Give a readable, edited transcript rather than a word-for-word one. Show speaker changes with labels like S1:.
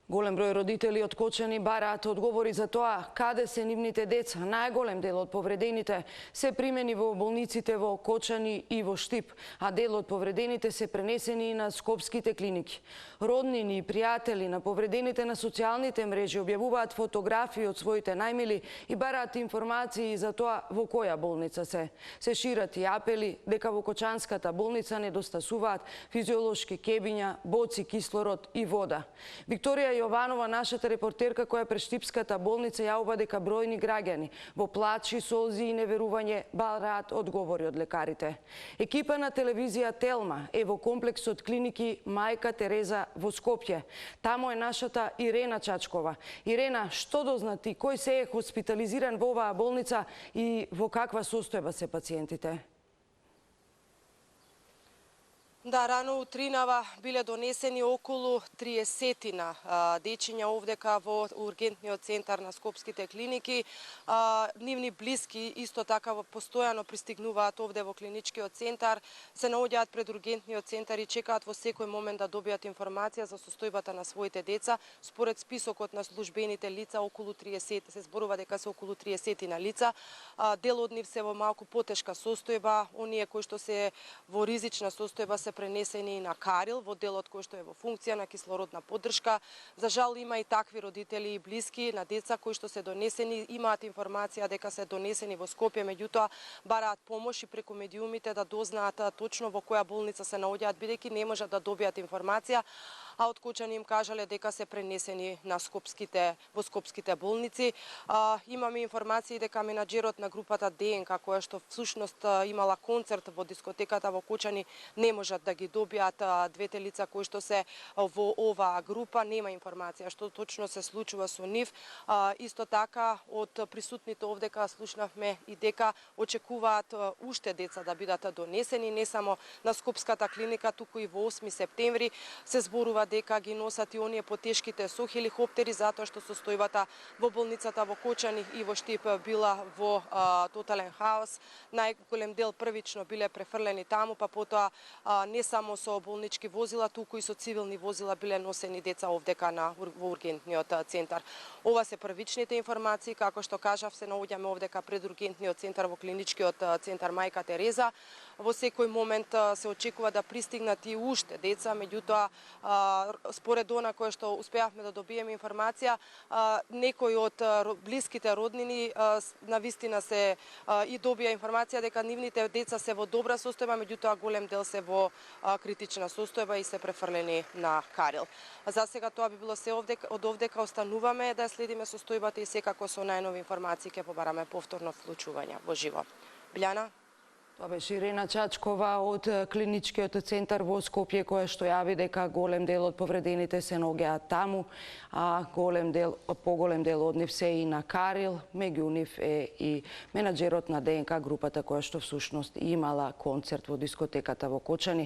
S1: Голем број родители од Кочани бараат одговори за тоа каде се нивните деца. Најголем дел од повредените се примени во болниците во Кочани и во Штип, а дел од повредените се пренесени на скопските клиники. Роднини и пријатели на повредените на социјалните мрежи објавуваат фотографии од своите најмили и бараат информации за тоа во која болница се. Се шират и апели дека во Кочанската болница недостасуваат физиолошки кебиња, боци, кислород и вода. Викторија Јованова, нашата репортерка која пред Штипската болница јавува дека бројни граѓани во плачи, солзи и неверување бараат одговори од лекарите. Екипа на телевизија Телма е во комплексот клиники Мајка Тереза во Скопје. Таму е нашата Ирена Чачкова. Ирена, што дознати, кој се е хоспитализиран во оваа болница и во каква состојба се пациентите?
S2: Да, рано утринава биле донесени околу 30 дечиња овдека во ургентниот центар на скопските клиники. Нивни блиски исто така постојано пристигнуваат овде во клиничкиот центар, се наоѓаат пред ургентниот центар и чекаат во секој момент да добијат информација за состојбата на своите деца. Според списокот на службените лица, околу 30, се зборува дека се околу 30 на лица. Дел од нив се во малку потешка состојба, оние кои што се во ризична состојба се пренесени на Карил, во делот кој што е во функција на кислородна поддршка. За жал има и такви родители и блиски на деца кои што се донесени, имаат информација дека се донесени во Скопје, меѓутоа бараат помош и преку медиумите да дознаат точно во која болница се наоѓаат, бидејќи не можат да добијат информација, а од Кочани им кажале дека се пренесени на во скопските болници. Имаме информации дека менаџерот на групата ДНК, која што всушност имала концерт во дискотеката во Кочани, не можат да ги добијат двете лица кои што се во оваа група. Нема информација што точно се случува со нив. Исто така од присутните овдека слушнавме и дека очекуваат уште деца да бидат донесени, не само на Скопската клиника, туку и во 8 септември. Се зборува дека ги носат и оние потешките со хеликоптери, затоа што состојбата во болницата во Кочани и во Штип била во тотален хаос. Најголем дел првично биле префрлени таму, па потоа не само со болнички возила, туку и со цивилни возила биле носени деца овдека во ургентниот центар. Ова се првичните информации, како што кажав, се наоѓаме овдека пред ургентниот центар во клиничкиот центар Мајка Тереза. Во секој момент се очекува да пристигнат и уште деца, меѓутоа според она кое што успеавме да добиеме информација, некои од блиските роднини навистина се и добија информација дека нивните деца се во добра состојба, меѓутоа голем дел се во критична состојба и се префрлени на Карил. За сега тоа би било се од овдека, остануваме да следиме состојбата и секако со најнови информации ќе побараме повторно вклучување во живо. Билјана?
S1: Тоа беше Ирена Чачкова од клиничкиот центар во Скопје, која што јави дека голем дел од повредените се наоѓаат таму, а поголем дел од нив се и на Карил. Меѓу нив е и менаџерот на ДНК групата која што всушност имала концерт во дискотеката во Кочани.